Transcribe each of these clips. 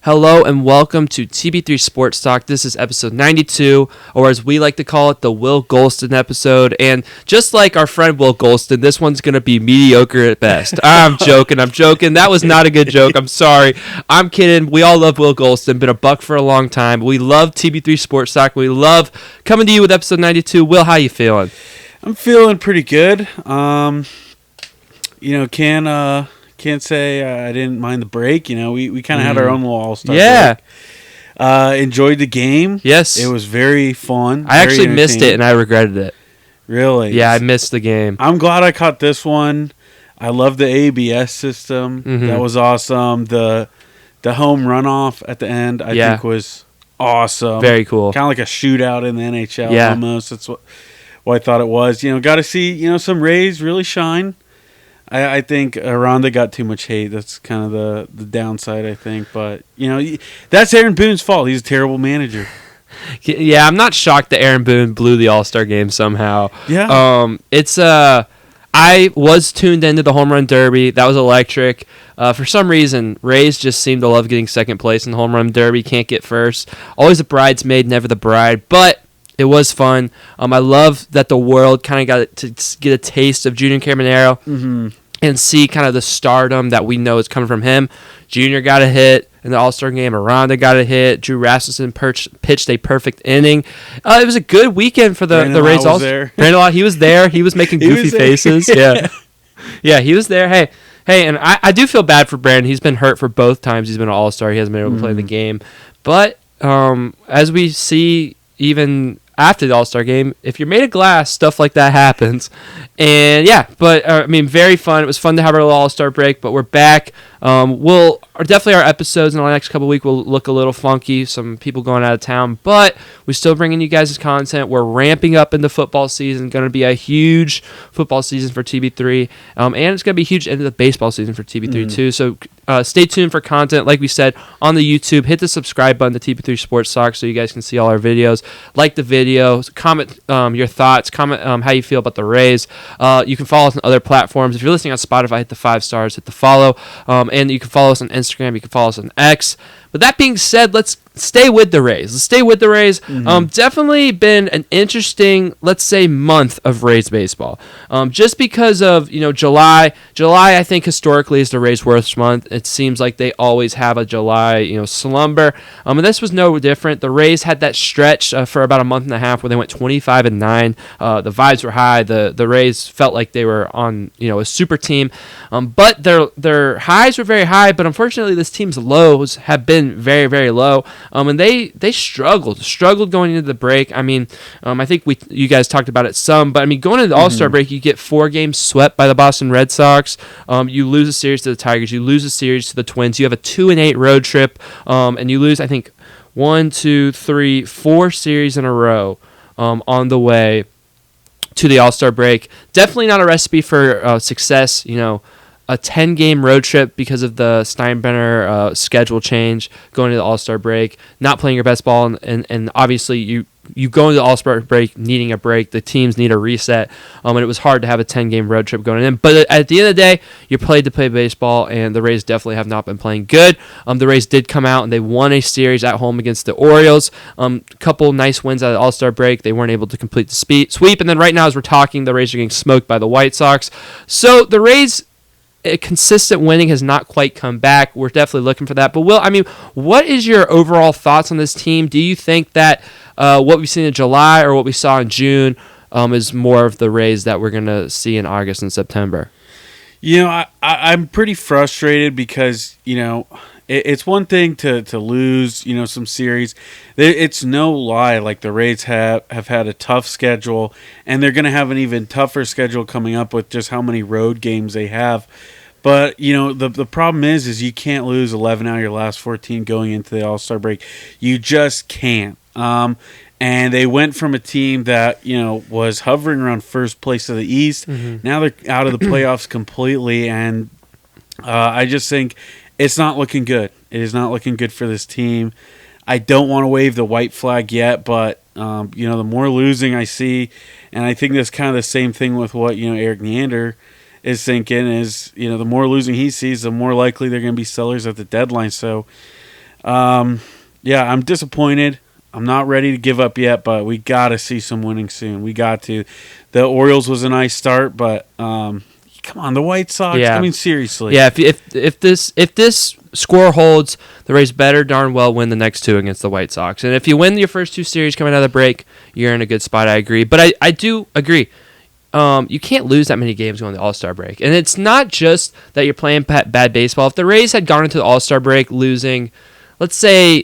Hello and welcome to TB3 Sports Talk. This is episode 92, or as we like to call it, the Will Golston episode. And just like our friend Will Golston, this one's going to be mediocre at best. I'm joking. That was not a good joke. I'm sorry. I'm kidding. We all love Will Golston. Been a Buck for a long time. We love TB3 Sports Talk. We love coming to you with episode 92. Will, how you feeling? I'm feeling pretty good. Can't say I didn't mind the break. We kind of had our own little all-star break. Enjoyed the game. Yes. It was very fun. I actually missed it, and I regretted it. Really? Yeah, I missed the game. I'm glad I caught this one. I love the ABS system. Mm-hmm. That was awesome. The home runoff at the end, I think, was awesome. Very cool. Kind of like a shootout in the NHL almost. That's what I thought it was. Got to see, some Rays really shine. I think Aranda got too much hate. That's kind of the downside, I think. But, that's Aaron Boone's fault. He's a terrible manager. Yeah, I'm not shocked that Aaron Boone blew the All-Star game somehow. Yeah. I was tuned into the Home Run Derby. That was electric. For some reason, Rays just seem to love getting second place in the Home Run Derby. Can't get first. Always a bridesmaid, never the bride. But it was fun. I love that the world kind of got to get a taste of Junior Caminero and see kind of the stardom that we know is coming from him. Junior got a hit in the All-Star game. Aranda got a hit. Drew Rasmussen pitched a perft inning. It was a good weekend for the Rays. Brandon Law, he was there. He was making goofy faces. Yeah, he was there. Hey, and I do feel bad for Brandon. He's been hurt for both times he's been an All-Star. He hasn't been able to play the game. But as we see even after the All-Star game, if you're made of glass, stuff like that happens. And very fun. It was fun to have our little All-Star break, but we're back. Definitely our episodes in the next couple of weeks will look a little funky, some people going out of town, but we're still bringing you guys content. We're ramping up into football season. Going to be a huge football season for TB3, and it's going to be huge into the baseball season for TB3 too. So stay tuned for content. Like we said, on the YouTube, hit the subscribe button to TB3 Sports Talk so you guys can see all our videos. Like the video, comment your thoughts, comment how you feel about the Rays. You can follow us on other platforms. If you're listening on Spotify, hit the 5 stars, hit the follow, and you can follow us on Instagram. You can follow us on X. But that being said, let's stay with the Rays. Definitely been an interesting, let's say, month of Rays baseball. Just because of, July. July, I think, historically is the Rays' worst month. It seems like they always have a July, slumber. And this was no different. The Rays had that stretch for about a month and a half where they went 25-9. The vibes were high. The Rays felt like they were on, a super team. But their highs were very high. But unfortunately, this team's lows have been very, very low. And they struggled going into the break. I think you guys talked about it some, but going into the All-Star break, you get 4 games swept by the Boston Red Sox. You lose a series to the Tigers. You lose a series to the Twins. You have a 2-8 road trip, and you lose, I think, 4 series in a row on the way to the All-Star break. Definitely not a recipe for success. A 10-game road trip because of the Steinbrenner schedule change, going to the All-Star break, not playing your best ball, and obviously you go into the All-Star break needing a break. The teams need a reset, and it was hard to have a 10-game road trip going in. But at the end of the day, you played to play baseball, and the Rays definitely have not been playing good. The Rays did come out, and they won a series at home against the Orioles. A couple nice wins at the All-Star break. They weren't able to complete the sweep, and then right now as we're talking, the Rays are getting smoked by the White Sox. So the Rays, consistent winning has not quite come back. We're definitely looking for that. But Will, what is your overall thoughts on this team? Do you think that what we've seen in July or what we saw in June is more of the Rays that we're going to see in August and September? I'm pretty frustrated because, it's one thing to lose, some series. It's no lie. Like the Rays have had a tough schedule, and they're going to have an even tougher schedule coming up with just how many road games they have. But, the problem is you can't lose 11 out of your last 14 going into the All-Star break. You just can't. And they went from a team that, was hovering around first place of the East. Now they're out of the playoffs completely, and I just think it's not looking good. It is not looking good for this team. I don't want to wave the white flag yet, but the more losing I see, and I think that's kind of the same thing with what Eric Neander is thinking is, the more losing he sees, the more likely they're going to be sellers at the deadline. So Yeah, I'm disappointed. I'm not ready to give up yet, but we got to see some winning soon. We got to. The Orioles was a nice start, but come on, the White Sox. Yeah. I mean, seriously. Yeah, if this score holds, the Rays better darn well win the next two against the White Sox. And if you win your first two series coming out of the break, you're in a good spot. I agree, but I do agree. You can't lose that many games going to the All-Star break, and it's not just that you're playing bad baseball. If the Rays had gone into the All-Star break losing, let's say,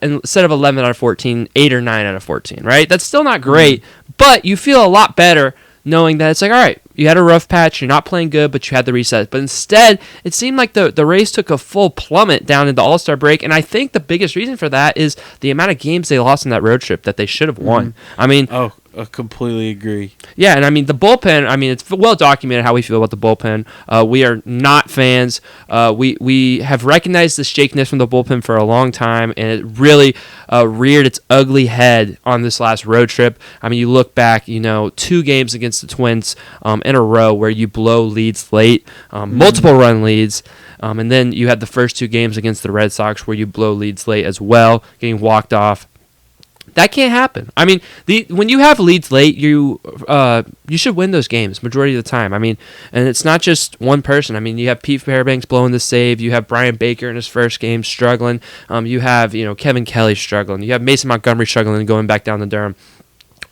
instead of 11 out of 14, 8 or 9 out of 14, right? That's still not great, but you feel a lot better knowing that it's like, all right, you had a rough patch, you're not playing good, but you had the reset. But instead, it seemed like the Rays took a full plummet down into the All-Star break, and I think the biggest reason for that is the amount of games they lost in that road trip that they should have won. I mean... I completely agree. Yeah, and I mean, the bullpen, I mean, it's well documented how we feel about the bullpen. We are not fans. We have recognized the shakiness from the bullpen for a long time, and it really reared its ugly head on this last road trip. I mean, you look back, 2 games against the Twins in a row where you blow leads late, multiple run leads, and then you had the first 2 games against the Red Sox where you blow leads late as well, getting walked off. That can't happen. I mean, when you have leads late, you should win those games majority of the time. I mean, and it's not just one person. I mean, you have Pete Fairbanks blowing the save. You have Brian Baker in his first game struggling. You have Kevin Kelly struggling. You have Mason Montgomery struggling and going back down to Durham.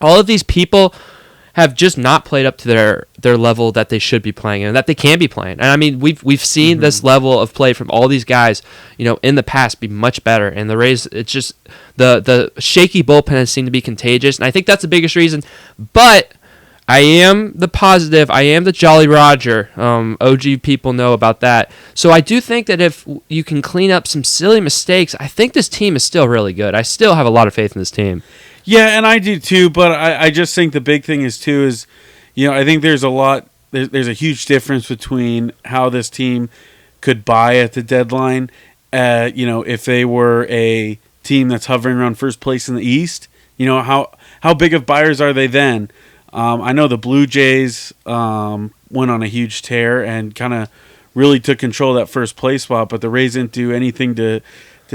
All of these people have just not played up to their level that they should be playing and that they can be playing. And I mean, we've seen this level of play from all these guys, in the past be much better. And the Rays, it's just the shaky bullpen has seemed to be contagious, and I think that's the biggest reason. But I am the positive. I am the Jolly Roger. OG people know about that. So I do think that if you can clean up some silly mistakes, I think this team is still really good. I still have a lot of faith in this team. Yeah, and I do too, but I just think the big thing is I think there's a huge difference between how this team could buy at the deadline. If they were a team that's hovering around first place in the East, how big of buyers are they then? I know the Blue Jays went on a huge tear and kind of really took control of that first place spot, but the Rays didn't do anything to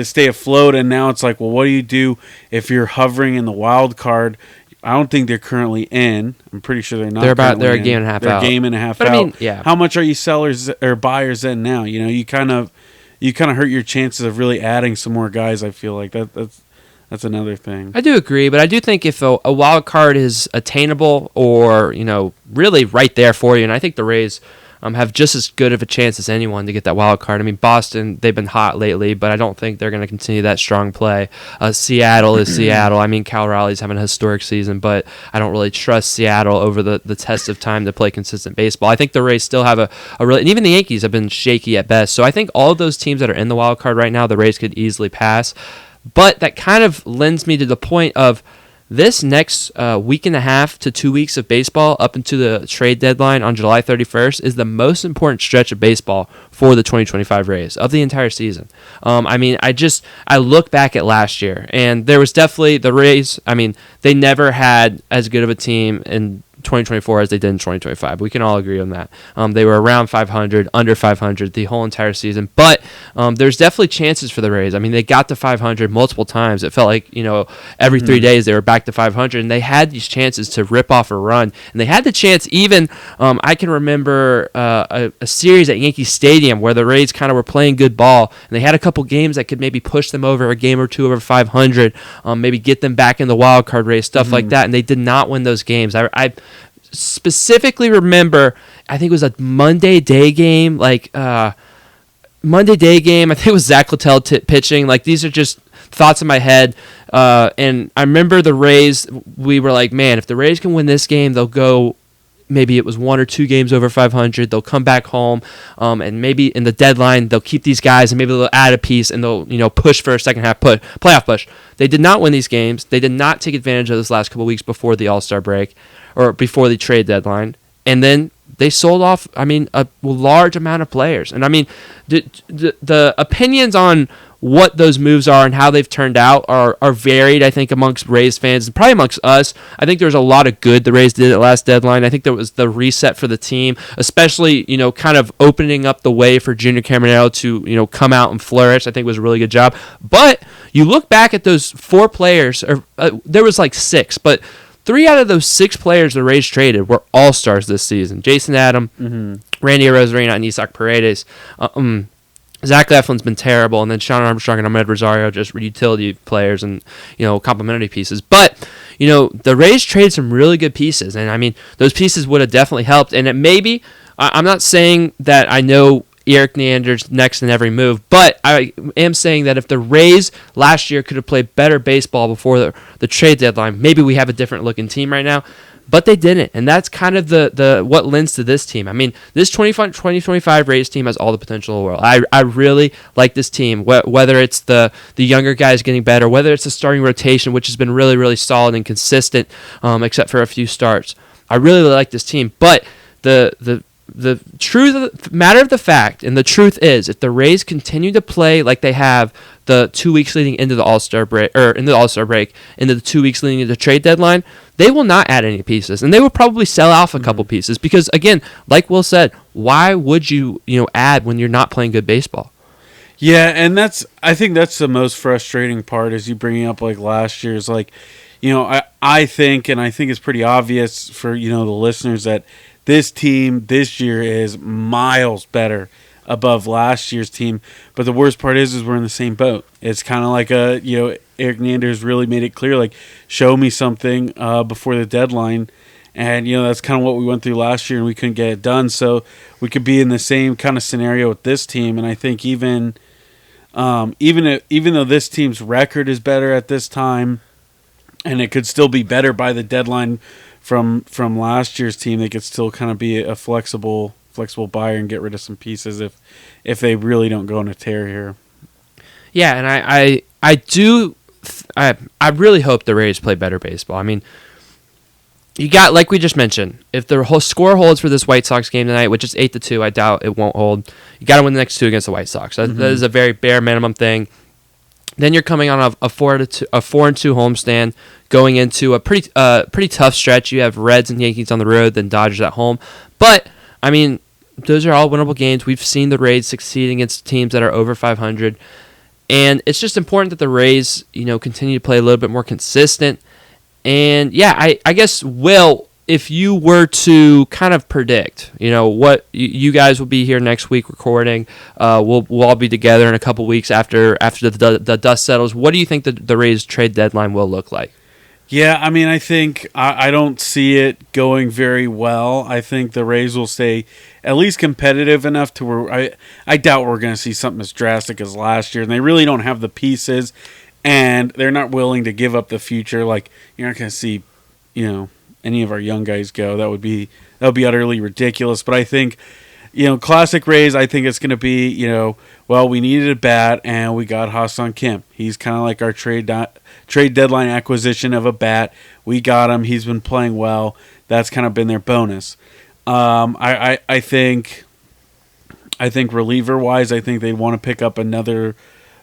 stay afloat, and now it's like, well, what do you do if you're hovering in the wild card? I don't think they're currently in. I'm pretty sure they're not. They're a game and a half out. They're a game and a half but out. I mean, yeah. How much are you sellers or buyers then now? You kind of hurt your chances of really adding some more guys. I feel like that's another thing. I do agree, but I do think if a wild card is attainable or really right there for you, and I think the Rays have just as good of a chance as anyone to get that wild card. I mean, Boston, they've been hot lately, but I don't think they're going to continue that strong play. Seattle is Seattle. I mean, Cal Raleigh's having a historic season, but I don't really trust Seattle over the test of time to play consistent baseball. I think the Rays still have a really, and even the Yankees have been shaky at best. So I think all of those teams that are in the wild card right now, the Rays could easily pass. But that kind of lends me to the point of this next week and a half to 2 weeks of baseball up into the trade deadline on July 31st is the most important stretch of baseball for the 2025 Rays of the entire season. I mean, I look back at last year, and there was definitely the Rays. I mean, they never had as good of a team in 2024 as they did in 2025. We can all agree on that. They were around 500, under 500 the whole entire season. But there's definitely chances for the Rays. I mean, they got to 500 multiple times. It felt like, every 3 days they were back to 500, and they had these chances to rip off a run. And they had the chance even, I can remember a series at Yankee Stadium where the Rays kind of were playing good ball, and they had a couple games that could maybe push them over a game or two over 500, maybe get them back in the wild card race, stuff like that. And they did not win those games. I specifically remember, I think it was a Monday day game, I think it was Zach Littell pitching. These are just thoughts in my head. And I remember the Rays, we were like, man, if the Rays can win this game, they'll go, maybe it was 1 or 2 games over 500. They'll come back home, and maybe in the deadline, they'll keep these guys, and maybe they'll add a piece, and they'll push for a second half playoff push. They did not win these games. They did not take advantage of this last couple weeks before the All-Star break or before the trade deadline. And then they sold off, a large amount of players. And, the opinions on what those moves are and how they've turned out are varied, I think, amongst Rays fans and probably amongst us. I think there's a lot of good the Rays did at last deadline. I think there was the reset for the team, especially, kind of opening up the way for Junior Caminero to, come out and flourish. I think was a really good job. But you look back at those 4 players, or there was like 6, but 3 out of those 6 players the Rays traded were all-stars this season. Jason Adam, Randy Arozarena, and Isaac Paredes. Zach Eflin's been terrible, and then Sean Armstrong and Ahmed Rosario just utility players and, complimentary pieces. But, the Rays traded some really good pieces, and, I mean, those pieces would have definitely helped. And it maybe, I'm not saying that I know Eric Neander's next in every move, but I am saying that if the Rays last year could have played better baseball before the trade deadline, maybe we have a different looking team right now. But they didn't, and that's kind of the what lends to this team. I mean, this 2025 Rays team has all the potential in the world. I really like this team, whether it's the younger guys getting better, whether it's the starting rotation, which has been really, really solid and consistent, except for a few starts. I really like this team, but the matter of the fact, and the truth is, if the Rays continue to play like they have the 2 weeks leading into the All-Star break, into the 2 weeks leading into the trade deadline, they will not add any pieces, and they will probably sell off a couple pieces because, again, like Will said, why would you add when you're not playing good baseball? Yeah, and I think that's the most frustrating part is you bringing up like last year's I think it's pretty obvious for the listeners that this team this year is miles better above last year's team. But the worst part is we're in the same boat. It's kind of like Eric Neander's really made it clear, like, show me something before the deadline. And, that's kind of what we went through last year and we couldn't get it done. So we could be in the same kind of scenario with this team. And I think even though this team's record is better at this time and it could still be better by the deadline from last year's team, they could still kind of be a flexible buyer and get rid of some pieces if they really don't go on a tear here. Yeah, and I really hope the Rays play better baseball. I mean, you got, like we just mentioned, if the whole score holds for this White Sox game tonight, which is 8-2, I doubt it won't hold. You got to win the next 2 against the White Sox. That is a very bare minimum thing. Then you're coming on a 4-2 homestand, going into a pretty tough stretch. You have Reds and Yankees on the road, then Dodgers at home. But I mean, those are all winnable games. We've seen the Rays succeed against teams that are over 500, and it's just important that the Rays, continue to play a little bit more consistent. And yeah, I guess, Will, if you were to kind of predict, what you guys will be here next week recording, we'll all be together in a couple weeks after the dust settles. What do you think the Rays trade deadline will look like? Yeah, I mean, I think I don't see it going very well. I think the Rays will stay at least competitive enough to where I doubt we're going to see something as drastic as last year. And they really don't have the pieces, and they're not willing to give up the future. Like, you're not going to see, any of our young guys go. That would be utterly ridiculous. But I think, classic Rays, I think it's going to be, well, we needed a bat and we got Ha-Seong Kim. He's kind of like our trade deadline acquisition of a bat. We got him. He's been playing well. That's kind of been their bonus. I think reliever wise, I think they'd want to pick up another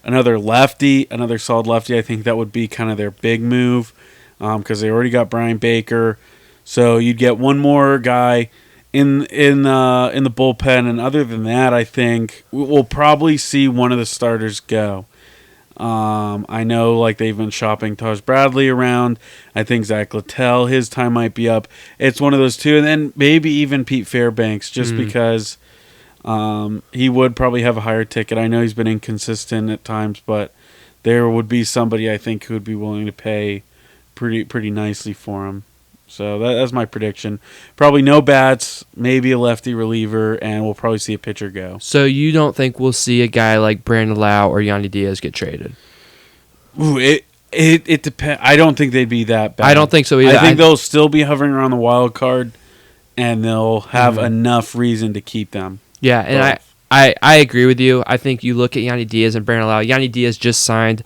lefty, another solid lefty. I think that would be kind of their big move because they already got Brian Baker. So you'd get one more guy in the bullpen, and other than that, I think we'll probably see one of the starters go. I know, like, they've been shopping Taj Bradley around. I think Zach Littell, his time might be up. It's one of those two, and then maybe even Pete Fairbanks, just because he would probably have a higher ticket. I know he's been inconsistent at times, but there would be somebody I think who would be willing to pay pretty nicely for him. So that's my prediction. Probably no bats, maybe a lefty reliever, and we'll probably see a pitcher go. So you don't think we'll see a guy like Brandon Lau or Yandy Diaz get traded? Ooh, it depends. I don't think they'd be that bad. I don't think so either. I think they'll still be hovering around the wild card, and they'll have enough reason to keep them. Yeah, and I agree with you. I think you look at Yanni Diaz and Brandon Lau. Yanni Diaz just signed.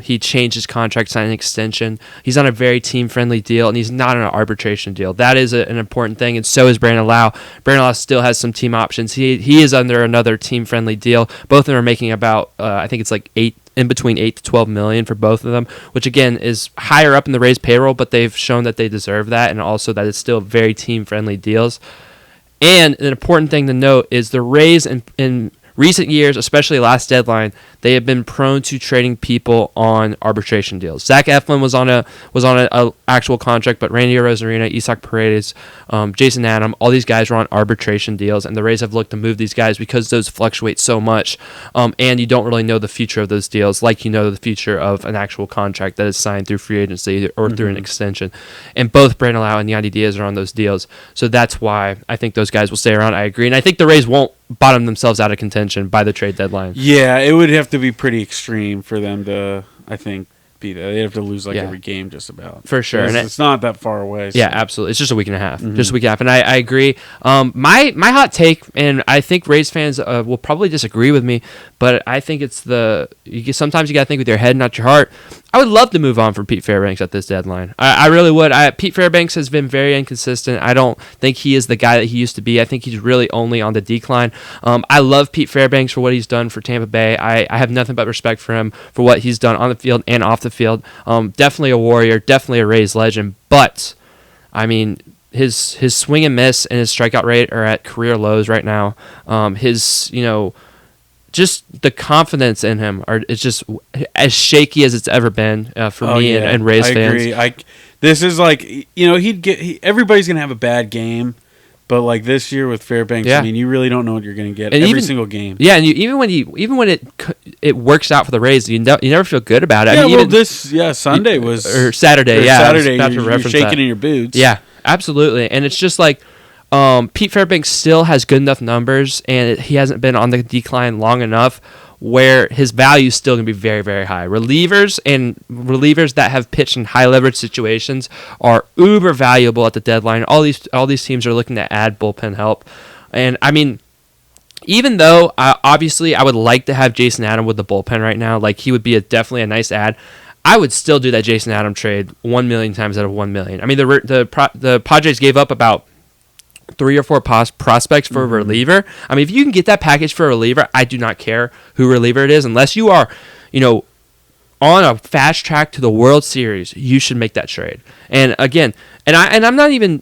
He changed his contract, signed an extension. He's on a very team-friendly deal, and he's not on an arbitration deal. That is an important thing, and so is Brandon Lau. Brandon Lau still has some team options. He is under another team-friendly deal. Both of them are making about, I think it's like in between 8 to 12 million for both of them, which again is higher up in the Rays payroll, but they've shown that they deserve that, and also that it's still very team-friendly deals. And an important thing to note is the Rays in recent years, especially last deadline, they have been prone to trading people on arbitration deals. Zach Eflin was on a actual contract, but Randy Arozarena, Isaac Paredes, Jason Adam, all these guys were on arbitration deals, and the Rays have looked to move these guys because those fluctuate so much, and you don't really know the future of those deals like you know the future of an actual contract that is signed through free agency or through an extension. And both Brandon Lau and Yandy Diaz are on those deals, so that's why I think those guys will stay around. I agree, and I think the Rays won't bottom themselves out of contention by the trade deadline. Yeah, it would have to be pretty extreme for them to, I think, be there. They'd have to lose every game just about. For sure. And it's not that far away. So. Yeah, absolutely. It's just a week and a half. Just a week and a half. And I agree. My hot take, and I think Rays fans will probably disagree with me, but I think it's sometimes you got to think with your head, not your heart. I would love to move on from Pete Fairbanks at this deadline. I really would. Pete Fairbanks has been very inconsistent. I don't think he is the guy that he used to be. I think he's really only on the decline. I love Pete Fairbanks for what he's done for Tampa Bay. I have nothing but respect for him for what he's done on the field and off the field. Definitely a Warrior, definitely a Rays legend. But, I mean, his swing and miss and his strikeout rate are at career lows right now. Just the confidence in him is just as shaky as it's ever been for me and Rays fans. I agree. This is like, everybody's going to have a bad game, but like this year with Fairbanks, I mean, you really don't know what you're going to get every single game. Yeah, and even when it works out for the Rays, you never feel good about it. Yeah, I mean, Saturday was or Saturday. You're shaking in your boots. Yeah, absolutely, and it's just like. Pete Fairbanks still has good enough numbers, and he hasn't been on the decline long enough where his value is still going to be very, very high. Relievers that have pitched in high leverage situations are uber valuable at the deadline. All these teams are looking to add bullpen help, and I mean, even though obviously I would like to have Jason Adam with the bullpen right now, like he would be definitely a nice add. I would still do that Jason Adam trade 1 million times out of 1 million. I mean, the Padres gave up about 3 or 4 prospects for a reliever. I mean, if you can get that package for a reliever, I do not care who reliever it is, unless you are, on a fast track to the World Series, you should make that trade. And again, I'm not even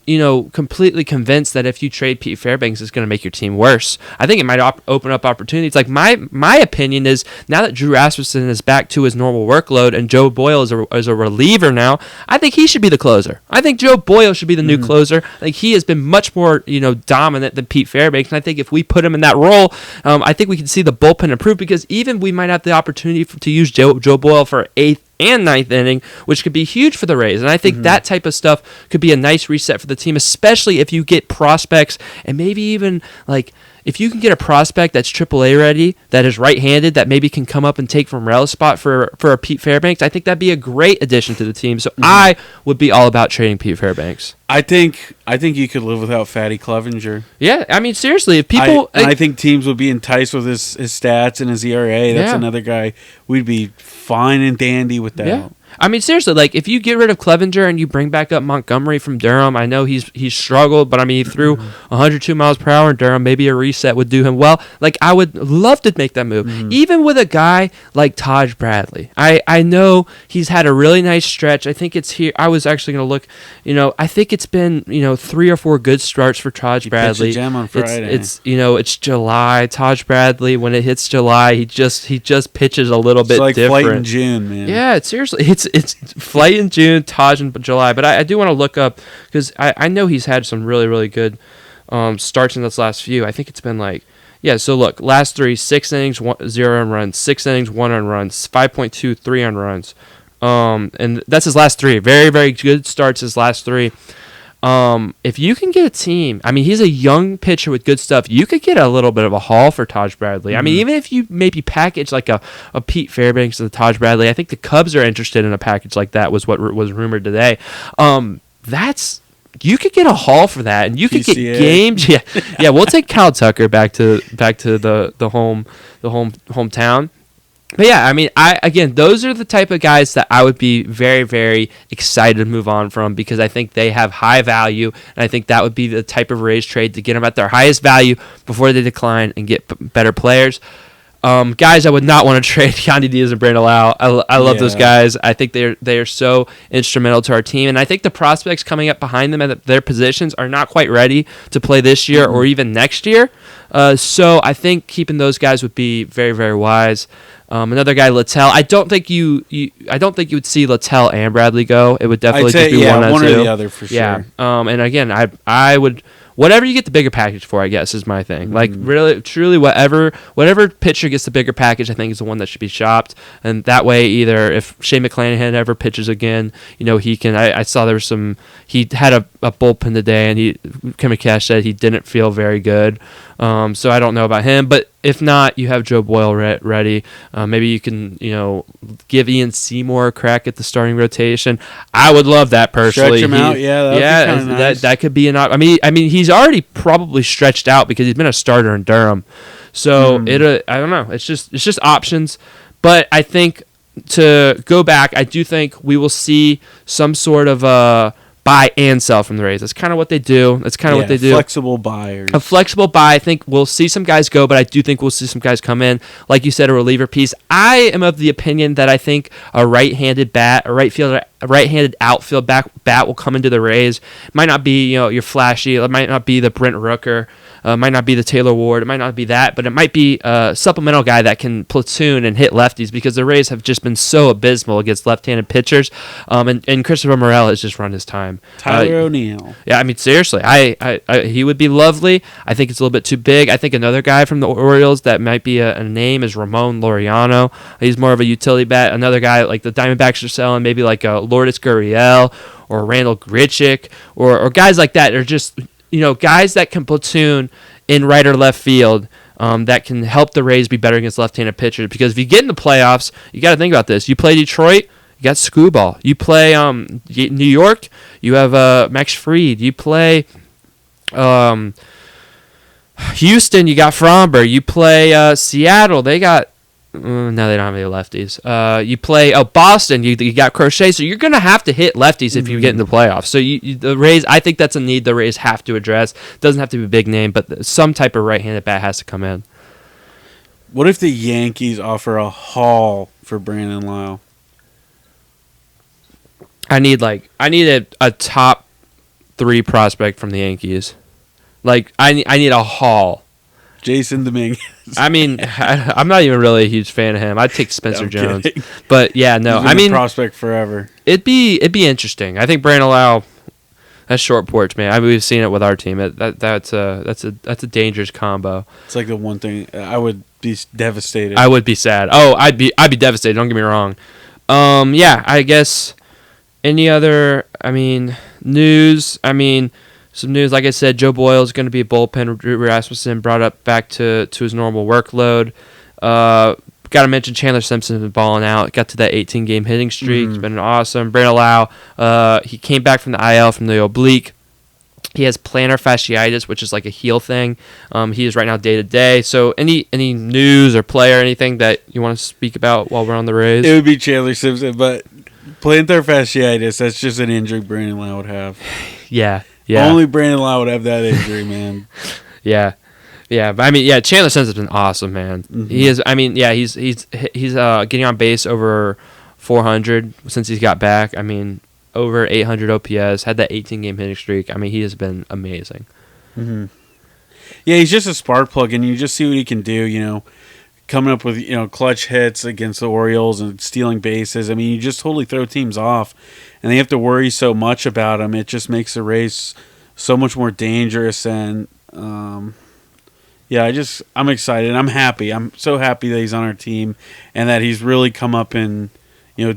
completely convinced that if you trade Pete Fairbanks, it's going to make your team worse. I think it might open up opportunities. Like my opinion is now that Drew Rasmussen is back to his normal workload and Joe Boyle is a reliever now, I think he should be the closer. I think Joe Boyle should be the new closer. I think he has been much more dominant than Pete Fairbanks, and I think if we put him in that role, I think we can see the bullpen improve because even we might have the opportunity to use Joe Boyle for 8th and 9th inning, which could be huge for the Rays. And I think that type of stuff could be a nice reset for the team, especially if you get prospects and maybe even like if you can get a prospect that's AAA ready, that is right-handed, that maybe can come up and take from Rel's spot for a Pete Fairbanks, I think that'd be a great addition to the team. So I would be all about trading Pete Fairbanks. I think you could live without Fatty Clevenger. Yeah, I mean seriously, if people, I think teams would be enticed with his stats and his ERA. That's another guy we'd be fine and dandy with that. Yeah. I mean, seriously, like if you get rid of Clevenger and you bring back up Montgomery from Durham, I know he's struggled, but I mean, he threw 102 miles per hour in Durham. Maybe a reset would do him well. Like I would love to make that move, even with a guy like Taj Bradley. I know he's had a really nice stretch. I think it's here. I was actually going to look. I think it's been 3 or 4 good starts for Taj Bradley. He pitched a gem on Friday. It's July. Taj Bradley, when it hits July, he just pitches a little bit like different. Flight in June, man. Yeah, seriously, it's Flight in June, Taj in July. But I do want to look up because I know he's had some really, really good starts in this last few. I think it's been so look, last 3, 6 innings, 0 earned runs, 6 innings, 1 earned runs, 5.2, 3 earned runs. And that's his last 3. Very, very good starts his last 3. If you can get a team, I mean, he's a young pitcher with good stuff. You could get a little bit of a haul for Taj Bradley. I mean, even if you maybe package like a Pete Fairbanks and the Taj Bradley, I think the Cubs are interested in a package like that. Was what was rumored today. you could get a haul for that, and you could get PCA. games. Yeah. We'll take Kyle Tucker back to the hometown. But yeah, I mean, those are the type of guys that I would be very, very excited to move on from, because I think they have high value, and I think that would be the type of Rays trade to get them at their highest value before they decline and get better players. Guys, I would not want to trade Yandy Diaz and Brandon Lau. I love those guys. I think they are so instrumental to our team, and I think the prospects coming up behind them at their positions are not quite ready to play this year or even next year. So I think keeping those guys would be very, very wise. Another guy, Littell. I don't think you would see Littell and Bradley go. It would definitely just be one or the other for sure. Yeah. And again, I would. Whatever you get the bigger package for, I guess, is my thing. Like, really, truly, whatever pitcher gets the bigger package, I think is the one that should be shopped. And that way, either if Shane McClanahan ever pitches again, he can. I saw there was some. He had a bullpen today, and Kim Cash said he didn't feel very good. So I don't know about him, but if not, you have Joe Boyle ready. Maybe you can, give Ian Seymour a crack at the starting rotation. I would love that personally. Stretch him out, that'd be nice. That could be an option. I mean, he's already probably stretched out because he's been a starter in Durham. So I don't know. It's just options. But I think to go back, I do think we will see some sort of buy and sell from the Rays. That's kind of what they do. Flexible buyers. A flexible buy. I think we'll see some guys go, but I do think we'll see some guys come in. Like you said, a reliever piece. I am of the opinion that I think a right-handed bat, a right-handed outfield bat will come into the Rays. It might not be your flashy. It might not be the Brent Rooker. It might not be the Taylor Ward. It might not be that, but it might be a supplemental guy that can platoon and hit lefties, because the Rays have just been so abysmal against left-handed pitchers. And Christopher Morel has just run his time. Tyler O'Neill. Yeah, I mean, seriously, I he would be lovely. I think it's a little bit too big. I think another guy from the Orioles that might be a name is Ramon Laureano. He's more of a utility bat. Another guy like the Diamondbacks are selling, maybe like a Lourdes Gurriel or Randall Grichuk or guys like that. Are just guys that can platoon in right or left field, that can help the Rays be better against left-handed pitchers. Because if you get in the playoffs, you got to think about this. You play Detroit, you got Screwball. You play New York, you have Max Fried. You play Houston, you got Fromber. You play Seattle, they got. No, they don't have any lefties. You play Boston. You got Crochet, so you're gonna have to hit lefties if you get in the playoffs. So the Rays, I think that's a need the Rays have to address. Doesn't have to be a big name, but some type of right-handed bat has to come in. What if the Yankees offer a haul for Brandon Lau? I need a top 3 prospect from the Yankees. Like I need a haul. Jason Dominguez. I mean, I'm not even really a huge fan of him. I'd take Spencer Jones. Kidding. But yeah, no. He's been a prospect forever. It'd be interesting. I think Brandon Lau, that's short porch, man. I mean, we've seen it with our team. That's a dangerous combo. It's like the one thing I would be devastated. I would be sad. Oh, I'd be devastated. Don't get me wrong. Yeah, I guess any other news. Some news, like I said, Joe Boyle is going to be a bullpen. Drew Rasmussen brought up back to his normal workload. Got to mention Chandler Simpson's been balling out. Got to that 18-game hitting streak. It's been awesome. Brandon Lau, he came back from the IL from the oblique. He has plantar fasciitis, which is like a heel thing. He is right now day-to-day. So any news or player, anything that you want to speak about while we're on the Rays? It would be Chandler Simpson, but plantar fasciitis, that's just an injury Brandon Lau would have. Yeah. Only Brandon Lau would have that injury, man. Yeah. But Chandler Simpson's been awesome, man. Mm-hmm. He is. He's getting on base over 400 since he's got back. Over 800 OPS. Had that 18-game hitting streak. He has been amazing. Mm-hmm. Yeah, he's just a spark plug, and you just see what he can do. Coming up with clutch hits against the Orioles and stealing bases. You just totally throw teams off, and they have to worry so much about him. It just makes the Rays so much more dangerous. And I'm excited. I'm happy. I'm so happy that he's on our team and that he's really come up and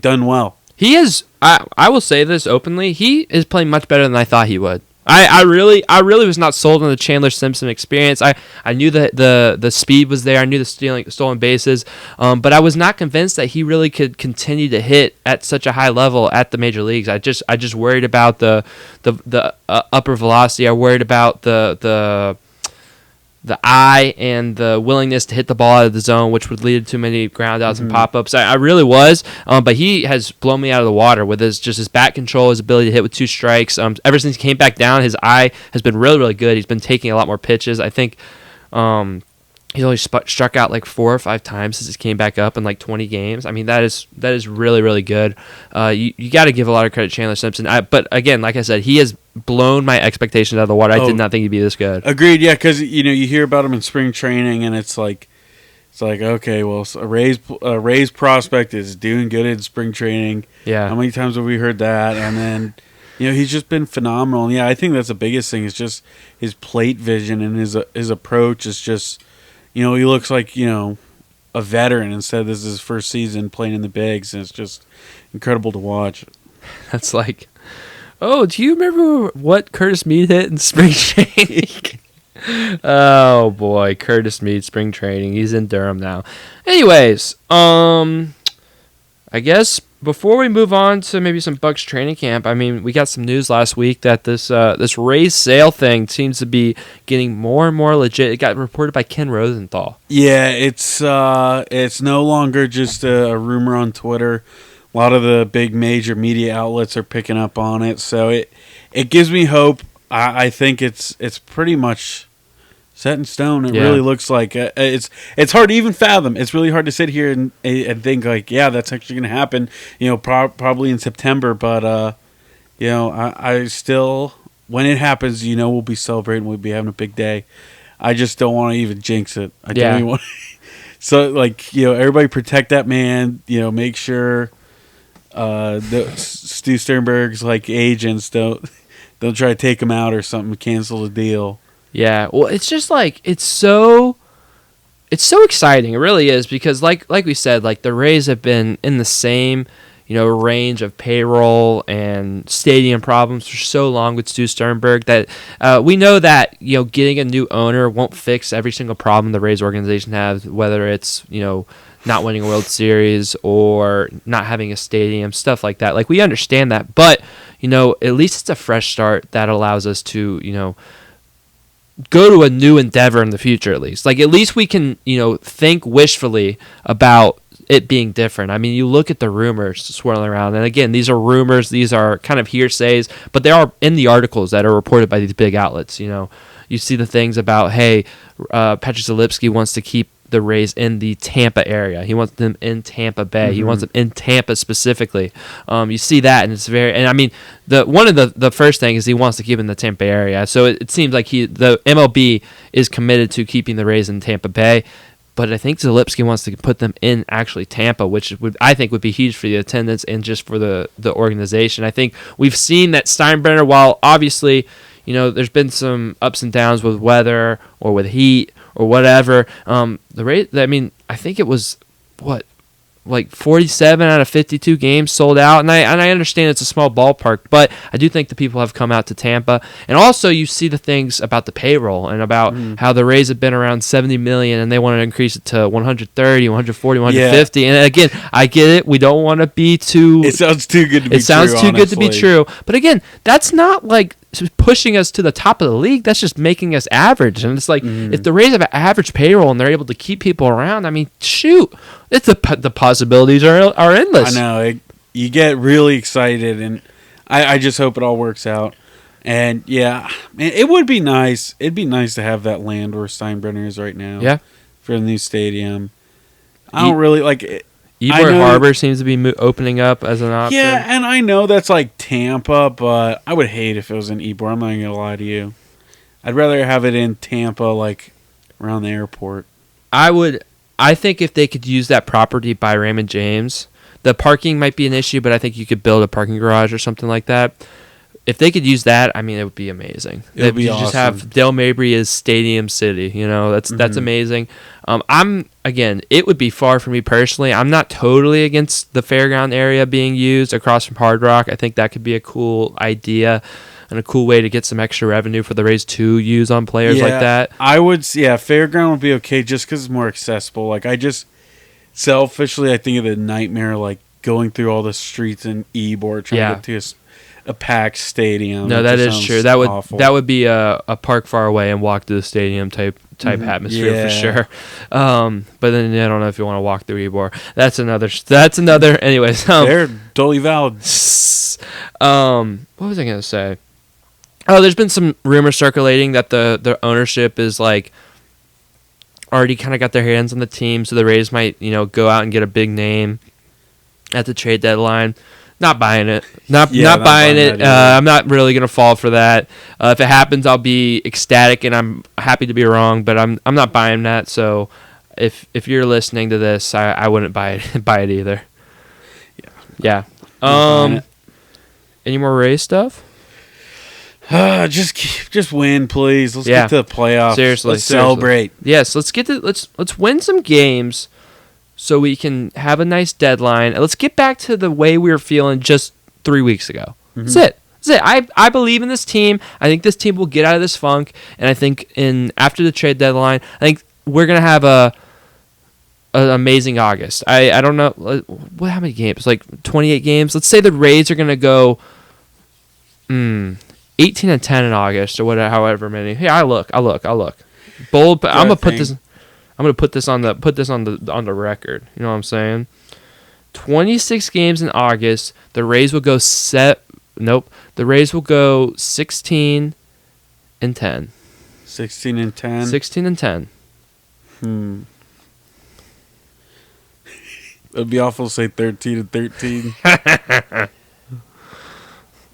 done well. He is. I will say this openly. He is playing much better than I thought he would. I really was not sold on the Chandler Simpson experience. I knew that the speed was there. I knew the stolen bases, but I was not convinced that he really could continue to hit at such a high level at the major leagues. I just worried about the upper velocity. I worried about the eye and the willingness to hit the ball out of the zone, which would lead to too many ground outs and pop-ups. I really was, but he has blown me out of the water with his bat control, his ability to hit with 2 strikes. Ever since he came back down, his eye has been really, really good. He's been taking a lot more pitches. I think he's only struck out like 4 or 5 times since he came back up in like 20 games. I mean, that is really, really good. You got to give a lot of credit to Chandler Simpson. But again, like I said, he has blown my expectations out of the water. I did not think he'd be this good. Agreed. Yeah, because you hear about him in spring training, and it's like okay, well, a Rays prospect is doing good in spring training. Yeah. How many times have we heard that? And then he's just been phenomenal. And yeah, I think that's the biggest thing is just his plate vision and his approach is just. He looks like, a veteran instead of this is his first season playing in the bigs, and it's just incredible to watch. That's like, oh, do you remember what Curtis Mead hit in spring training? Oh, boy, Curtis Mead, spring training. He's in Durham now. Anyways, I guess before we move on to maybe some Bucs training camp, I mean, we got some news last week that this Rays sale thing seems to be getting more and more legit. It got reported by Ken Rosenthal. Yeah, it's no longer just a rumor on Twitter. A lot of the big major media outlets are picking up on it, so it gives me hope. I think it's pretty much set in stone. It really looks like it's hard to even fathom. It's really hard to sit here and think like, yeah, that's actually going to happen. Probably in September. But I still, when it happens, we'll be celebrating. We'll be having a big day. I just don't want to even jinx it. I don't even want. So everybody protect that man. Make sure the Stu Sternberg's agents don't try to take him out or something. Cancel the deal. Yeah, well, it's just it's so exciting. It really is because, like we said, the Rays have been in the same range of payroll and stadium problems for so long with Stu Sternberg that we know that getting a new owner won't fix every single problem the Rays organization has, whether it's not winning a World Series or not having a stadium, stuff like that. We understand that, but at least it's a fresh start that allows us to go to a new endeavor in the future, at least. At least we can, think wishfully about it being different. I mean, you look at the rumors swirling around, and again, these are rumors, these are kind of hearsays, but they are in the articles that are reported by these big outlets. You see the things about, hey, Patrick Zalipsky wants to keep the Rays in the Tampa area. He wants them in Tampa Bay. Mm-hmm. He wants them in Tampa specifically. You see that, and it's very. And I mean, one of the first thing is he wants to keep in the Tampa area. So it seems like the MLB is committed to keeping the Rays in Tampa Bay. But I think Zalipsky wants to put them in actually Tampa, which I think would be huge for the attendance and just for the organization. I think we've seen that Steinbrenner, while obviously there's been some ups and downs with weather or with heat or whatever. The rate, I mean, I think it was 47 out of 52 games sold out, and I understand it's a small ballpark, but I do think the people have come out to Tampa. And also, you see the things about the payroll and about how the Rays have been around $70 million, and they want to increase it to 130, 140, 150. And again, I get it. We don't want to be too. It sounds too good to be true. It sounds too good to be true. But again, that's not pushing us to the top of the league. That's just making us average. And it's if the Rays have an average payroll and they're able to keep people around, I mean, shoot, it's the possibilities are endless. I know. You get really excited, and I just hope it all works out. And yeah, man, it would be nice. It'd be nice to have that land where Steinbrenner is right now. Yeah, for the new stadium. I don't really like it. Ybor Harbor seems to be opening up as an option. Yeah, and I know that's Tampa, but I would hate if it was in Ybor. I'm not going to lie to you. I'd rather have it in Tampa, around the airport. I think if they could use that property by Raymond James, the parking might be an issue, but I think you could build a parking garage or something like that. If they could use that, I mean, it would be amazing. It would be awesome. Just have Del Mabry as Stadium City. That's amazing. It would be far from me personally. I'm not totally against the fairground area being used across from Hard Rock. I think that could be a cool idea. and a cool way to get some extra revenue for the Rays to use on players like that. I would, Fairground would be okay just because it's more accessible. Like, I just, selfishly, I think of the nightmare, like, going through all the streets in Ybor trying to get to a packed stadium. No, that is true. Awful. That would be a park far away and walk to the stadium type atmosphere for sure. But then I don't know if you want to walk through Ybor. That's another. Anyways, they're totally valid. What was I gonna say? Oh, there's been some rumors circulating that the ownership is like already kind of got their hands on the team, so the Rays might go out and get a big name at the trade deadline. Not buying it. Not buying it. I'm not really gonna fall for that. If it happens, I'll be ecstatic and I'm happy to be wrong. But I'm not buying that. So if you're listening to this, I wouldn't buy it either. Yeah. Any more Rays stuff? Just win, please. Let's get to the playoffs. Seriously, celebrate. Yes, let's win some games, so we can have a nice deadline. Let's get back to the way we were feeling just 3 weeks ago. Mm-hmm. That's it. I believe in this team. I think this team will get out of this funk, and I think after the trade deadline, I think we're gonna have an amazing August. I don't know how many games, like 28 games. Let's say the Rays are gonna go 18-10 in August or whatever, however many. Yeah, I look. Bold. But I'm gonna put this on the record. You know what I'm saying? 26 games in August. The Rays will go The Rays will go 16-10. 16-10. 16-10. It'd be awful to say 13-13.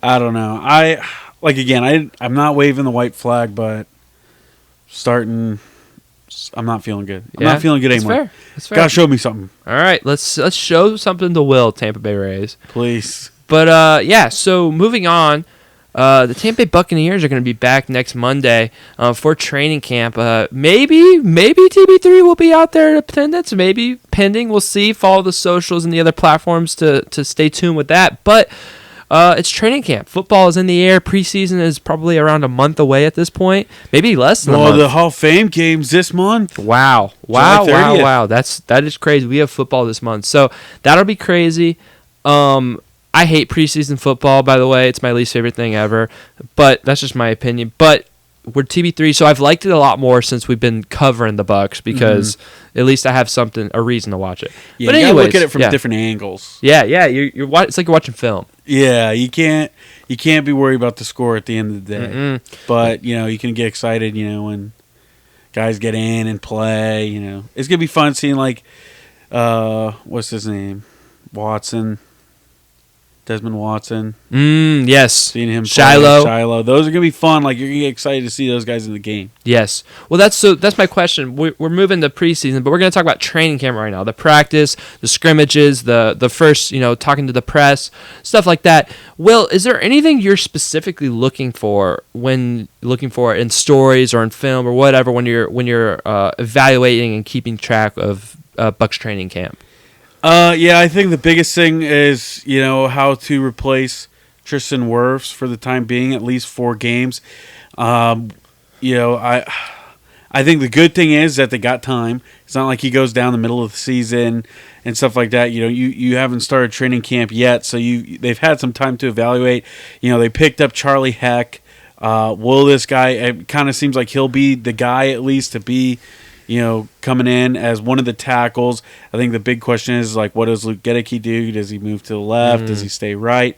I don't know. I'm not waving the white flag, but I'm not feeling good. I'm not feeling good anymore. That's fair. Gotta show me something. All right, let's show something to Will, Tampa Bay Rays. Please. But so moving on, the Tampa Bay Buccaneers are going to be back next Monday for training camp. Maybe TB3 will be out there in attendance. Maybe pending. We'll see. Follow the socials and the other platforms to stay tuned with that. But it's training camp. Football is in the air. Preseason is probably around a month away at this point. Maybe less than a month. The Hall of Fame games this month. Wow. That is crazy. We have football this month. So that'll be crazy. I hate preseason football, by the way. It's my least favorite thing ever. But that's just my opinion. But we're TB3, so I've liked it a lot more since we've been covering the Bucs because at least I have a reason to watch it. Yeah, but anyways, look at it from different angles. Yeah. It's like you're watching film. Yeah, you can't be worried about the score at the end of the day. Mm-mm. But you can get excited. When guys get in and play. It's gonna be fun seeing what's his name, Desmond Watson. Yes. Seeing him Shiloh. Those are going to be fun. You're going to get excited to see those guys in the game. Yes. Well, that's my question. We're moving to preseason, but we're going to talk about training camp right now. The practice, the scrimmages, the first, talking to the press, stuff like that. Will, is there anything you're specifically looking for in stories or in film or whatever when you're evaluating and keeping track of Bucs training camp? I think the biggest thing is, how to replace Tristan Wirfs for the time being, at least 4 games. I think the good thing is that they got time. It's not like he goes down the middle of the season and stuff like that. You haven't started training camp yet, so they've had some time to evaluate. They picked up Charlie Heck. Will this guy? It kind of seems like he'll be the guy at least to be, coming in as one of the tackles. I think the big question is, what does Luke Gedeke do? Does he move to the left? Does he stay right?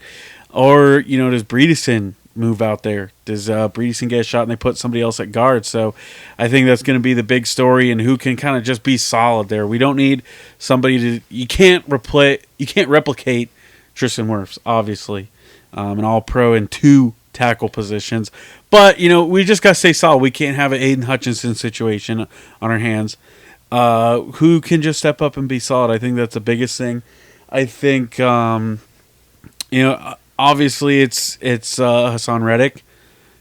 Or, does Bredeson move out there? Does Bredeson get a shot and they put somebody else at guard? So I think that's going to be the big story and who can kind of just be solid there. We don't need somebody you can't replicate Tristan Wirfs, obviously. An all-pro in 2 tackle positions. But, we just got to stay solid. We can't have an Aiden Hutchinson situation on our hands. Who can just step up and be solid? I think that's the biggest thing. I think, obviously it's Hassan Reddick.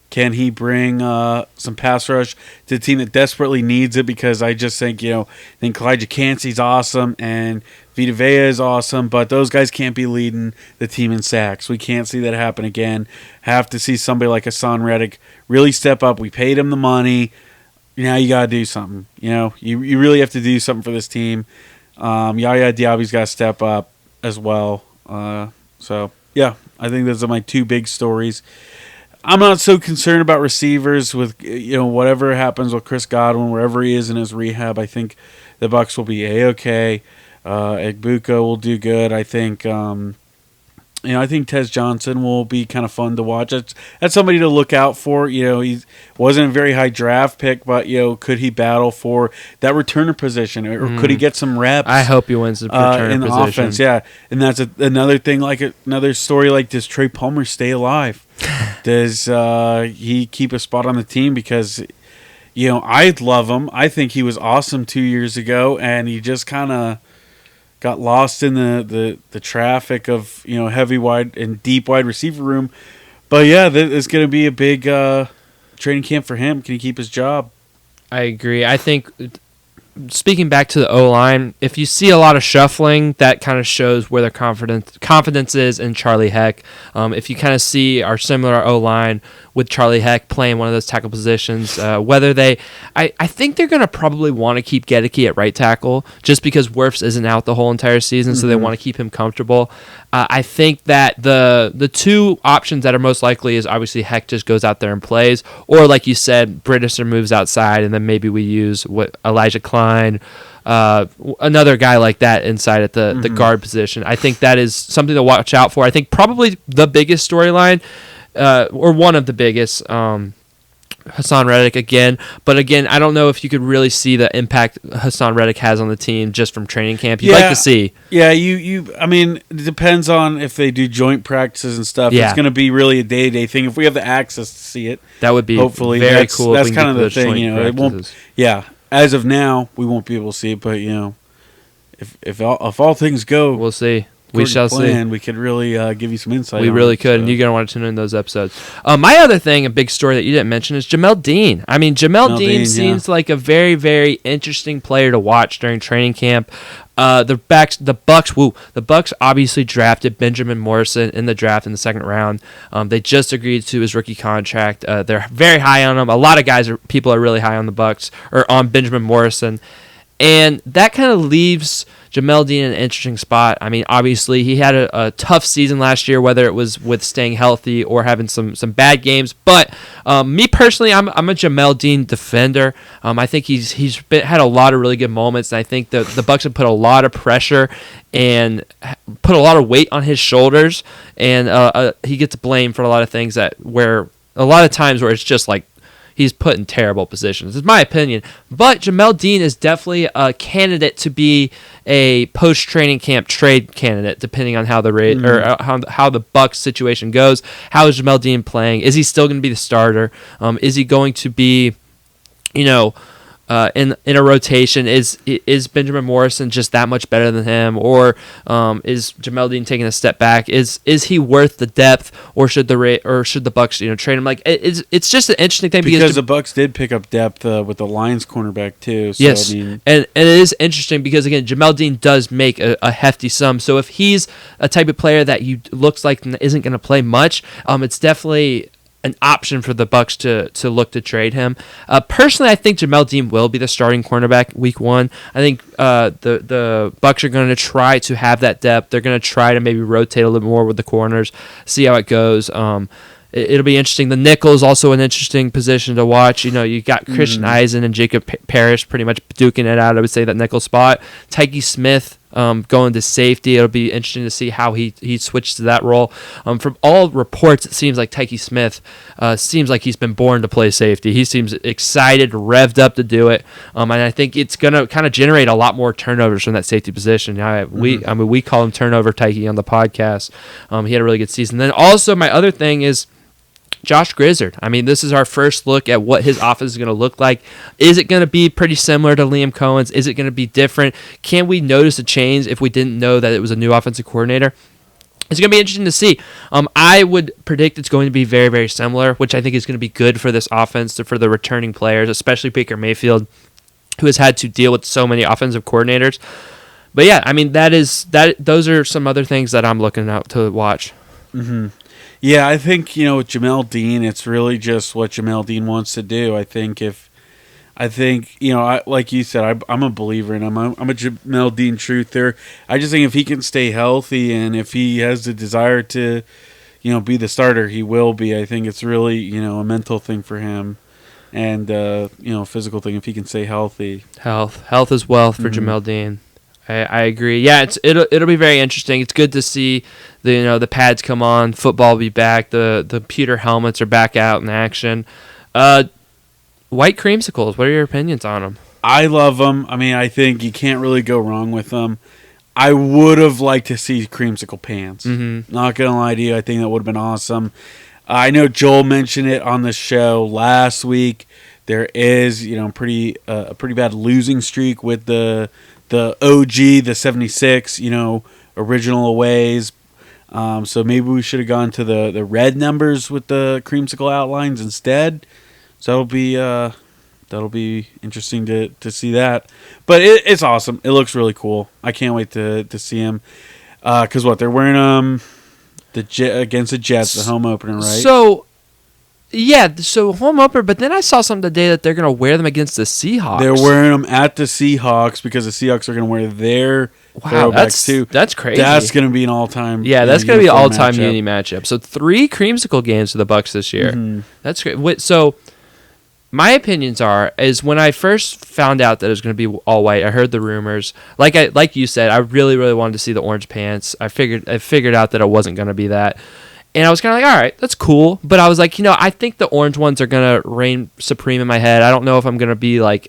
Can he bring some pass rush to a team that desperately needs it? Because I just think, I think Kalijah Cansey's awesome, and Vita Vea is awesome, but those guys can't be leading the team in sacks. We can't see that happen again. Have to see somebody like Hassan Reddick really step up. We paid him the money. Now you got to do something. You really have to do something for this team. Yaya Diaby's got to step up as well. So, yeah, I think those are my two big stories. I'm not so concerned about receivers with whatever happens with Chris Godwin, wherever he is in his rehab. I think the Bucs will be A-okay. Egbuka will do good. I think I think Tez Johnson will be kind of fun to watch. That's somebody to look out for. He wasn't a very high draft pick, but could he battle for that returner position, or could he get some reps? I hope he wins the returner in the position. offense. Yeah, and that's another thing. Like another story. Like, does Trey Palmer stay alive? Does he keep a spot on the team? Because I love him. I think he was awesome 2 years ago, and he just kind of got lost in the traffic of heavy wide and deep wide receiver room. But yeah, it's going to be a big training camp for him. Can he keep his job? I agree. I think, speaking back to the O-line, if you see a lot of shuffling, that kind of shows where their confidence is in Charlie Heck. If you kind of see our similar O-line with Charlie Heck playing one of those tackle positions, I think they're going to probably want to keep Gedeke at right tackle just because Wirfs isn't out the whole entire season, so they want to keep him comfortable. I think that the two options that are most likely is obviously Heck just goes out there and plays, or like you said, Brittiser moves outside, and then maybe we use Elijah Klein, another guy like that inside at the guard position. I think that is something to watch out for. I think probably the biggest storyline, or one of the biggest, Hassan Reddick again. But again, I don't know if you could really see the impact Hassan Reddick has on the team just from training camp. You'd like to see. Yeah, I mean, it depends on if they do joint practices and stuff. Yeah. It's going to be really a day-to-day thing. If we have the access to see it, that would be hopefully very cool. That's kind of the thing. It won't. Yeah, as of now, we won't be able to see it. But if all things go, we'll see. We shall see. We could really give you some insight. We really could, and you're going to want to tune in those episodes. My other thing, a big story that you didn't mention, is Jamel Dean. I mean, Jamel Dean seems like a very, very interesting player to watch during training camp. The Bucs obviously drafted Benjamin Morrison in the draft in the second round. They just agreed to his rookie contract. They're very high on him. A lot of people are really high on the Bucs, or on Benjamin Morrison. And that kind of leaves Jamel Dean in an interesting spot. I mean, obviously, he had a tough season last year, whether it was with staying healthy or having some bad games. But me personally, I'm a Jamel Dean defender. I think he's had a lot of really good moments, and I think the Bucs have put a lot of pressure and put a lot of weight on his shoulders, and he gets blamed for a lot of things where a lot of times where it's just like, he's put in terrible positions, is my opinion. But Jamel Dean is definitely a candidate to be a post-training camp trade candidate, depending on how the or how the Bucs situation goes. How is Jamel Dean playing? Is he still going to be the starter? Is he going to be, in a rotation? Is Benjamin Morrison just that much better than him, or is Jamel Dean taking a step back? Is he worth the depth, or should the Bucs trade him? Like, it's just an interesting thing because the Bucs did pick up depth with the Lions cornerback too. So, yes, and it is interesting because again, Jamel Dean does make a hefty sum. So if he's a type of player that looks like isn't going to play much, it's definitely an option for the Bucs to look to trade him. Personally, I think Jamel Dean will be the starting cornerback week one. I think the Bucs are going to try to have that depth. They're going to try to maybe rotate a little more with the corners, see how it goes. It'll be interesting. The nickel is also an interesting position to watch. You got Christian Eisen and Jacob Parrish pretty much duking it out. I would say that nickel spot. Tyke Smith going to safety. It'll be interesting to see how he switched to that role. From all reports, it seems like Tyke Smith seems like he's been born to play safety. He seems excited, revved up to do it, and I think it's going to kind of generate a lot more turnovers from that safety position. We call him Turnover Tyke on the podcast. He had a really good season. Then also my other thing is Josh Grizzard. I mean, this is our first look at what his offense is going to look like. Is it going to be pretty similar to Liam Cohen's? Is it going to be different? Can we notice a change if we didn't know that it was a new offensive coordinator? It's going to be interesting to see. I would predict it's going to be very, very similar, which I think is going to be good for this offense, for the returning players, especially Baker Mayfield, who has had to deal with so many offensive coordinators. But yeah, I mean those are some other things that I'm looking out to watch. Mm-hmm. Yeah, I think with Jamel Dean, it's really just what Jamel Dean wants to do. I think like you said, I'm a believer in him. I'm a Jamel Dean truther. I just think if he can stay healthy and if he has the desire to, be the starter, he will be. I think it's really a mental thing for him, and physical thing if he can stay healthy. Health is wealth for Jamel Dean. I agree. Yeah, it'll be very interesting. It's good to see the pads come on. Football will be back. The pewter helmets are back out in action. White creamsicles. What are your opinions on them? I love them. I mean, I think you can't really go wrong with them. I would have liked to see creamsicle pants. Mm-hmm. Not gonna lie to you, I think that would have been awesome. I know Joel mentioned it on the show last week. There is a pretty bad losing streak with the OG, the 76, original aways. So maybe we should have gone to the red numbers with the creamsicle outlines instead. So that'll be interesting to see that. But it's awesome. It looks really cool. I can't wait to see him. Because they're wearing them against the Jets, the home opener, right? So home opener, but then I saw something today that they're going to wear them against the Seahawks. They're wearing them at the Seahawks because the Seahawks are going to wear their throwbacks too. That's crazy. That's going to be an all-time that's going to be an all-time uni matchup. So 3 creamsicle games for the Bucs this year. Mm-hmm. That's great. So my opinions is when I first found out that it was going to be all white, I heard the rumors. Like you said, I really, really wanted to see the orange pants. I figured out that it wasn't going to be that. And I was kind of like, all right, that's cool. But I was like, I think the orange ones are going to reign supreme in my head. I don't know if I'm going to be like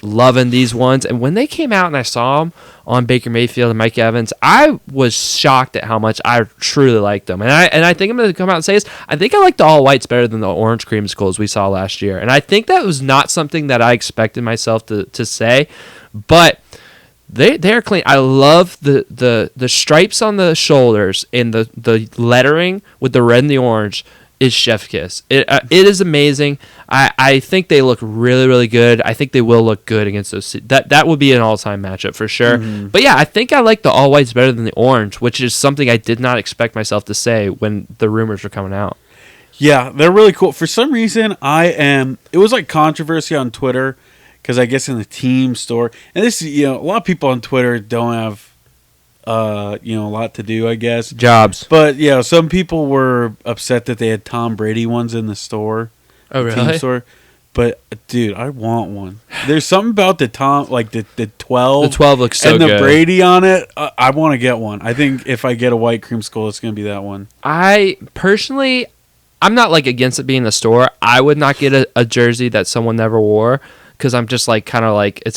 loving these ones. And when they came out and I saw them on Baker Mayfield and Mike Evans, I was shocked at how much I truly liked them. And I think I'm going to come out and say this. I think I like the all whites better than the orange creamsicles we saw last year. And I think that was not something that I expected myself to say. But they're clean. I love the stripes on the shoulders and the lettering with the red and the orange is chef kiss. It is amazing. I think they look really, really good. I think they will look good against those. That would be an all-time matchup for sure. Mm-hmm. But yeah, I think I like the all whites better than the orange, which is something I did not expect myself to say when the rumors were coming out. Yeah, they're really cool. For some reason, it was like controversy on Twitter because I guess in the team store, and this a lot of people on Twitter don't have a lot to do, I guess. Jobs. But some people were upset that they had Tom Brady ones in the store. Oh, really? Team store. But dude, I want one. There's something about the Tom, like the 12. The 12 looks so and the good. Brady on it. I want to get one. I think if I get a white creamsicle, it's going to be that one. I personally, I'm not against it being in the store. I would not get a jersey that someone never wore. Because I'm just it's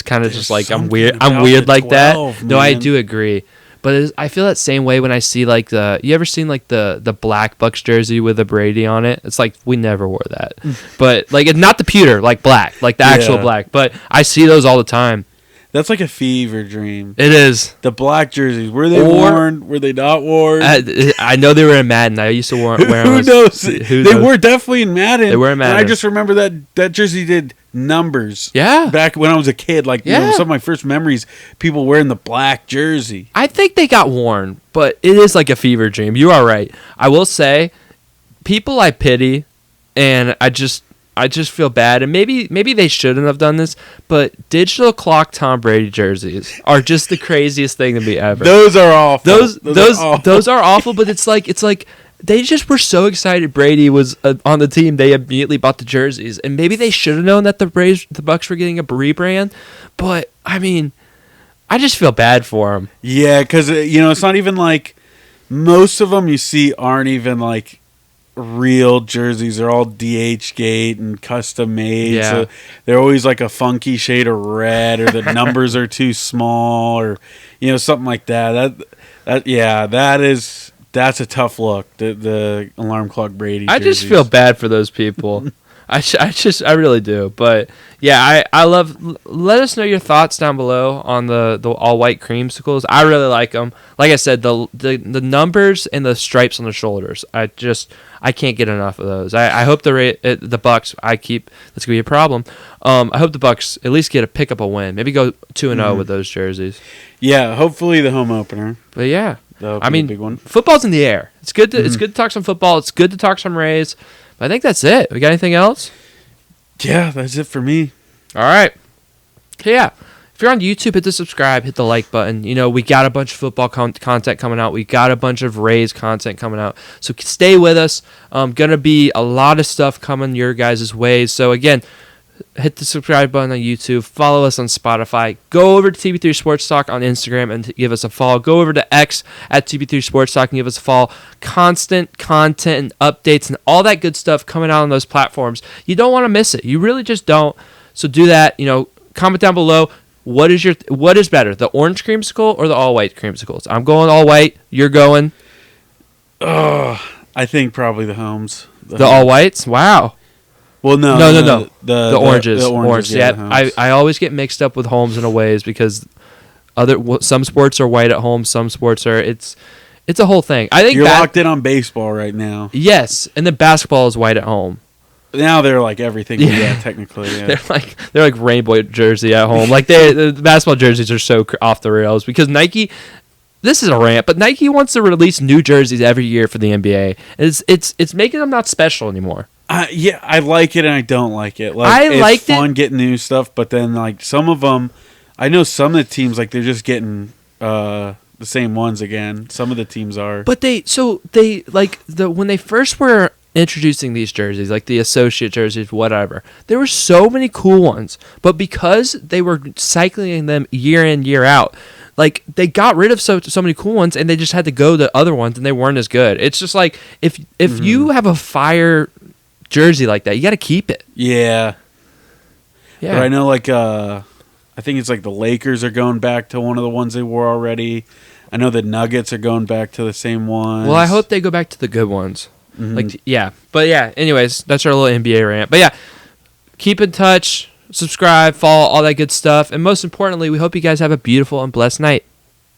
kind of just like I'm weird like 12, that. Man. No, I do agree. But I feel that same way when I see you ever seen the black Bucs jersey with a Brady on it? It's like we never wore that. But it's not the pewter, black, the actual black. But I see those all the time. That's like a fever dream. It is. The black jerseys. Were they worn? Were they not worn? I know they were in Madden. I used to wear them. Who knows? They were definitely in Madden. They were in Madden. And I just remember that jersey did numbers. Yeah. Back when I was a kid. Some of my first memories, people wearing the black jersey. I think they got worn, but it is like a fever dream. You are right. I will say, people I pity, and I just feel bad, and maybe they shouldn't have done this, but digital clock Tom Brady jerseys are just the craziest thing to be ever. Those are awful. Those are awful, but it's like they just were so excited Brady was on the team, they immediately bought the jerseys, and maybe they should have known that the Bucs were getting a rebrand, but I mean, I just feel bad for them. Yeah, because it's not even most of them you see aren't even real jerseys. They're all DH gate and custom made. Yeah. So they're always a funky shade of red, or the numbers are too small, or something like that. That's a tough look. The alarm clock Brady jerseys. I just feel bad for those people. I really do. But yeah, I love. Let us know your thoughts down below on the all white creamsicles. I really like them. Like I said, the numbers and the stripes on the shoulders. I can't get enough of those. I hope the Bucs. That's gonna be a problem. I hope the Bucs at least pick up a win. Maybe go 2-0 with those jerseys. Yeah, hopefully the home opener. But yeah, That'll be I mean, a big one. football's in the air. It's good to it's good to talk some football. It's good to talk some Rays. But I think that's it. We got anything else? Yeah, that's it for me. All right. Okay, yeah. If you're on YouTube, hit the subscribe, hit the like button. You know, we got a bunch of football content coming out. We got a bunch of Rays content coming out. So stay with us. Going to be a lot of stuff coming your guys' ways. So again, hit the subscribe button on YouTube. Follow us on Spotify. Go over to TB3 Sports Talk on Instagram and give us a follow. Go over to X at TB3 Sports Talk and give us a follow. Constant content and updates and all that good stuff coming out on those platforms. You don't want to miss it. You really just don't. So do that. You know, comment down below. What is better, the orange creamsicle or the all white creamsicles? I'm going all white. You're going I think probably the homes. the all whites. Wow. Well, no. The oranges. Orange. Yeah, the homes. I always get mixed up with homes and aways because some sports are white at home, some sports are it's a whole thing. I think you're locked in on baseball right now. Yes, and then basketball is white at home. Now they're like everything. Yeah, technically. Yeah. They're like rainbow jersey at home. Like the basketball jerseys are so off the rails because Nike. This is a rant, but Nike wants to release new jerseys every year for the NBA. It's making them not special anymore. Yeah, I like it and I don't like it. It's fun getting new stuff, but then like some of them, I know some of the teams like they're just getting the same ones again. Some of the teams are, but when they first were introducing these jerseys, like the associate jerseys, whatever, there were so many cool ones, but because they were cycling them year in year out, like they got rid of so many cool ones and they just had to go to other ones and they weren't as good. It's just like if you have a fire jersey like that, you got to keep it. Yeah. But I know like I think it's like the Lakers are going back to one of the ones they wore already. I know the Nuggets are going back to the same ones. Well, I hope they go back to the good ones. Like, yeah. But yeah, anyways, that's our little NBA rant. But yeah, keep in touch, subscribe, follow, all that good stuff. And most importantly, we hope you guys have a beautiful and blessed night.